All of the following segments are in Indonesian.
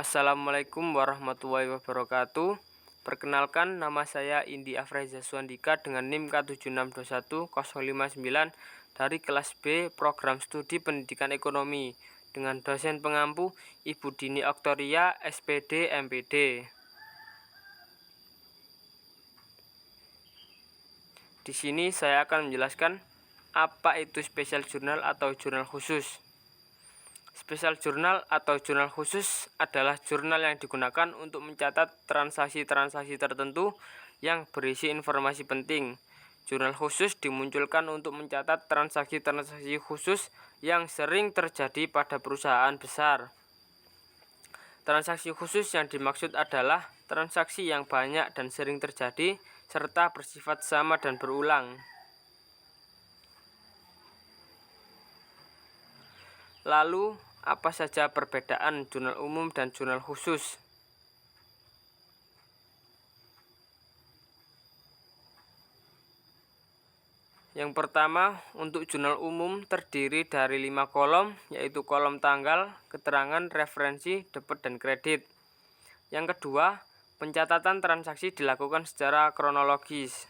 Assalamualaikum warahmatullahi wabarakatuh. Perkenalkan, nama saya Indi Afreza Suandika dengan NIM K76210559 dari kelas B Program Studi Pendidikan Ekonomi dengan dosen pengampu Ibu Dini Oktoria, SPD, MPD. Di sini saya akan menjelaskan apa itu spesial jurnal atau jurnal khusus. Spesial jurnal atau jurnal khusus adalah jurnal yang digunakan untuk mencatat transaksi-transaksi tertentu yang berisi informasi penting. Jurnal khusus dimunculkan untuk mencatat transaksi-transaksi khusus yang sering terjadi pada perusahaan besar. Transaksi khusus yang dimaksud adalah transaksi yang banyak dan sering terjadi serta bersifat sama dan berulang. Lalu, apa saja perbedaan jurnal umum dan jurnal khusus? Yang pertama, untuk jurnal umum terdiri dari 5 kolom, yaitu kolom tanggal, keterangan, referensi, debit, dan kredit. Yang kedua, pencatatan transaksi dilakukan secara kronologis.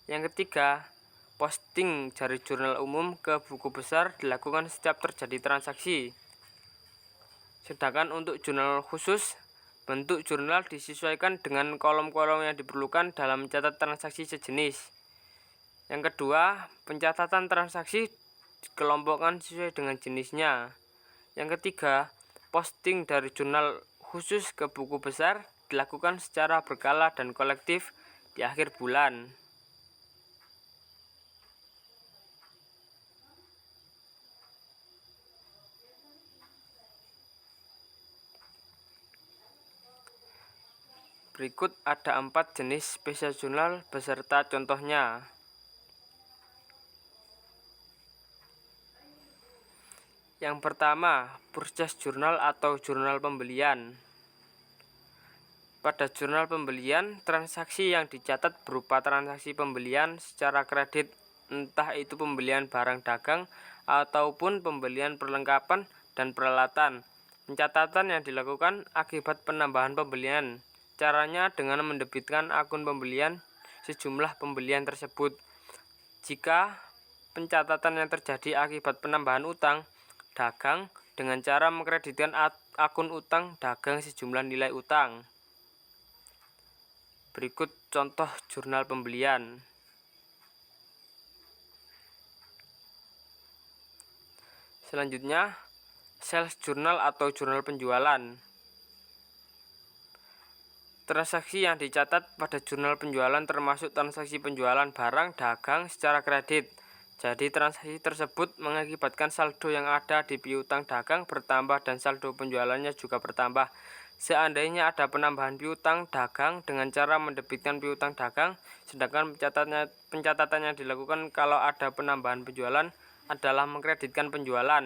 Yang ketiga, posting dari jurnal umum ke buku besar dilakukan setiap terjadi transaksi. Sedangkan untuk jurnal khusus, bentuk jurnal disesuaikan dengan kolom-kolom yang diperlukan dalam mencatat transaksi sejenis. Yang kedua, pencatatan transaksi dikelompokkan sesuai dengan jenisnya. Yang ketiga, posting dari jurnal khusus ke buku besar dilakukan secara berkala dan kolektif di akhir bulan. Berikut ada 4 jenis spesial jurnal beserta contohnya. Yang pertama, purchase journal atau jurnal pembelian. Pada jurnal pembelian, transaksi yang dicatat berupa transaksi pembelian secara kredit, entah itu pembelian barang dagang ataupun pembelian perlengkapan dan peralatan. Pencatatan yang dilakukan akibat penambahan pembelian. Caranya dengan mendebitkan akun pembelian sejumlah pembelian tersebut. Jika pencatatan yang terjadi akibat penambahan utang dagang dengan cara mengkreditkan akun utang dagang sejumlah nilai utang. Berikut contoh jurnal pembelian. Selanjutnya, sales journal atau jurnal penjualan. Transaksi yang dicatat pada jurnal penjualan termasuk transaksi penjualan barang dagang secara kredit. Jadi transaksi tersebut mengakibatkan saldo yang ada di piutang dagang bertambah dan saldo penjualannya juga bertambah. Seandainya ada penambahan piutang dagang dengan cara mendebitkan piutang dagang, sedangkan pencatatan yang dilakukan kalau ada penambahan penjualan adalah mengkreditkan penjualan.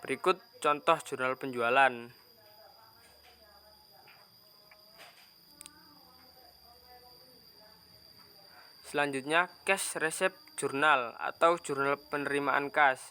Berikut contoh jurnal penjualan. Selanjutnya, cash receipt journal atau jurnal penerimaan kas.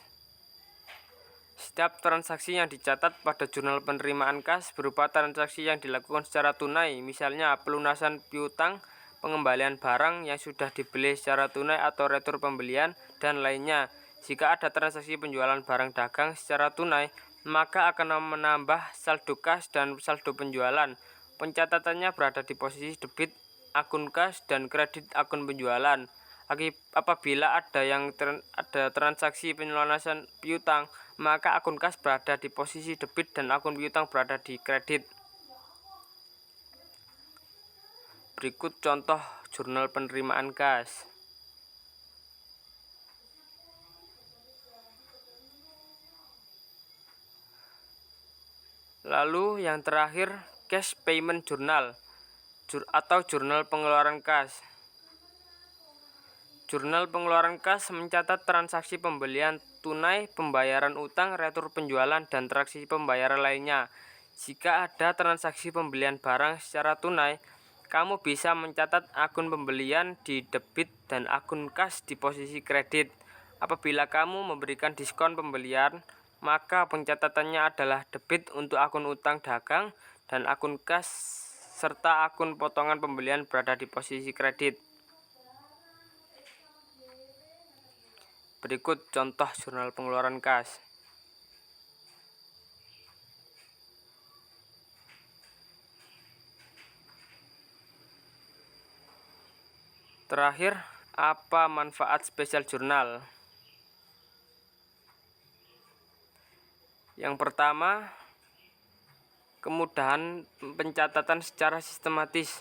Setiap transaksi yang dicatat pada jurnal penerimaan kas berupa transaksi yang dilakukan secara tunai, misalnya pelunasan piutang, pengembalian barang yang sudah dibeli secara tunai atau retur pembelian, dan lainnya. Jika ada transaksi penjualan barang dagang secara tunai, maka akan menambah saldo kas dan saldo penjualan. Pencatatannya berada di posisi debit akun kas dan kredit akun penjualan. Apabila ada transaksi pelunasan piutang, maka akun kas berada di posisi debit dan akun piutang berada di kredit. Berikut contoh jurnal penerimaan kas. Lalu yang terakhir, cash payment journal atau jurnal pengeluaran kas. Jurnal pengeluaran kas mencatat transaksi pembelian tunai, pembayaran utang, retur penjualan, dan transaksi pembayaran lainnya. Jika ada transaksi pembelian barang secara tunai, kamu bisa mencatat akun pembelian di debit dan akun kas di posisi kredit. Apabila kamu memberikan diskon pembelian, maka pencatatannya adalah debit untuk akun utang dagang dan akun kas serta akun potongan pembelian berada di posisi kredit. Berikut contoh jurnal pengeluaran kas. Terakhir, apa manfaat spesial jurnal? Yang pertama, kemudahan pencatatan secara sistematis.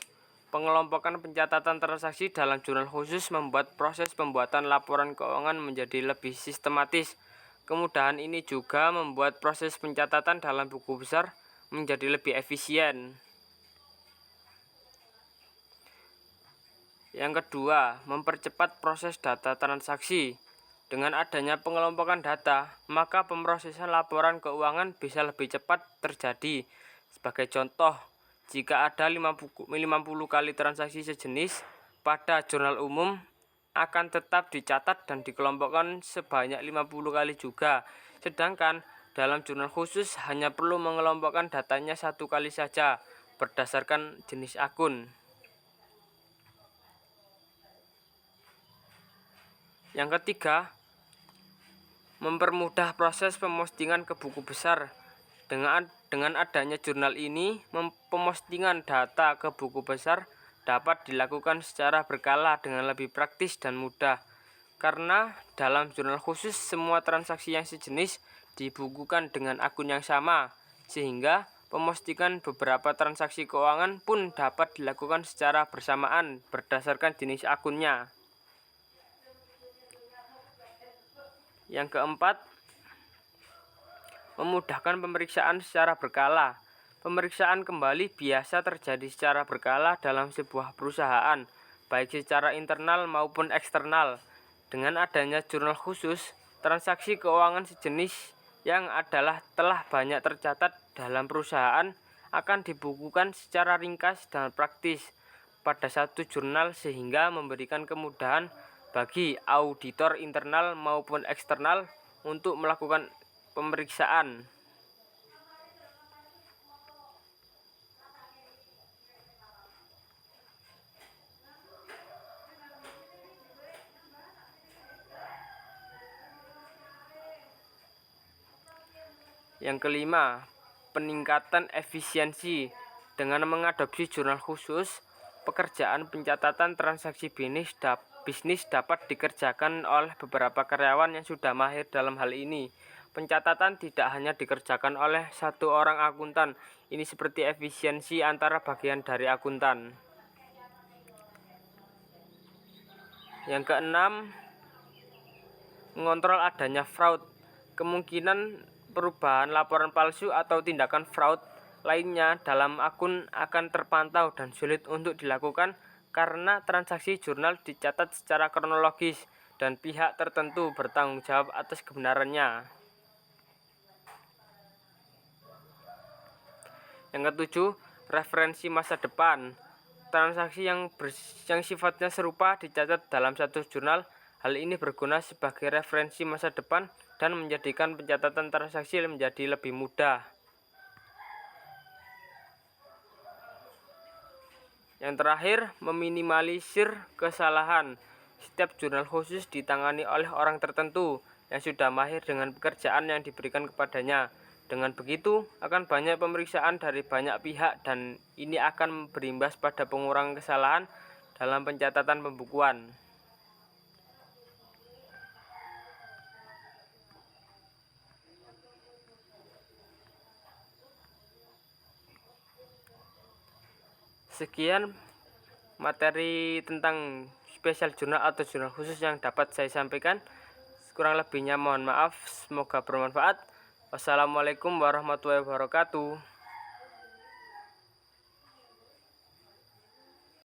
Pengelompokan pencatatan transaksi dalam jurnal khusus membuat proses pembuatan laporan keuangan menjadi lebih sistematis. Kemudahan ini juga membuat proses pencatatan dalam buku besar menjadi lebih efisien. Yang kedua, mempercepat proses data transaksi. Dengan adanya pengelompokan data, maka pemrosesan laporan keuangan bisa lebih cepat terjadi. Sebagai contoh, jika ada 50 kali transaksi sejenis, pada jurnal umum akan tetap dicatat dan dikelompokkan sebanyak 50 kali juga. Sedangkan dalam jurnal khusus hanya perlu mengelompokkan datanya 1 kali saja berdasarkan jenis akun. Yang ketiga, mempermudah proses pemostingan ke buku besar. Dengan adanya jurnal ini, pemostingan data ke buku besar dapat dilakukan secara berkala dengan lebih praktis dan mudah. Karena dalam jurnal khusus semua transaksi yang sejenis dibukukan dengan akun yang sama, sehingga pemostingan beberapa transaksi keuangan pun dapat dilakukan secara bersamaan berdasarkan jenis akunnya. Yang keempat, memudahkan pemeriksaan secara berkala. Pemeriksaan kembali biasa terjadi secara berkala dalam sebuah perusahaan, baik secara internal maupun eksternal. Dengan adanya jurnal khusus, transaksi keuangan sejenis yang telah banyak tercatat dalam perusahaan akan dibukukan secara ringkas dan praktis pada satu jurnal sehingga memberikan kemudahan bagi auditor internal maupun eksternal untuk melakukan pemeriksaan. Yang kelima, peningkatan efisiensi. Dengan mengadopsi jurnal khusus, pekerjaan pencatatan transaksi bisnis dapat dikerjakan oleh beberapa karyawan yang sudah mahir dalam hal ini. Pencatatan tidak hanya dikerjakan oleh satu orang akuntan. Ini seperti efisiensi antara bagian dari akuntan. Yang keenam, mengontrol adanya fraud. Kemungkinan perubahan laporan palsu atau tindakan fraud lainnya dalam akun akan terpantau dan sulit untuk dilakukan karena transaksi jurnal dicatat secara kronologis dan pihak tertentu bertanggung jawab atas kebenarannya. Yang ketujuh, referensi masa depan. Transaksi yang sifatnya serupa dicatat dalam satu jurnal. Hal ini berguna sebagai referensi masa depan dan menjadikan pencatatan transaksi menjadi lebih mudah. Yang terakhir, meminimalisir kesalahan. Setiap jurnal khusus ditangani oleh orang tertentu yang sudah mahir dengan pekerjaan yang diberikan kepadanya. Dengan begitu, akan banyak pemeriksaan dari banyak pihak dan ini akan berimbas pada pengurangan kesalahan dalam pencatatan pembukuan. Sekian materi tentang spesial jurnal atau jurnal khusus yang dapat saya sampaikan. Kurang lebihnya mohon maaf, semoga bermanfaat. Wassalamualaikum warahmatullahi wabarakatuh.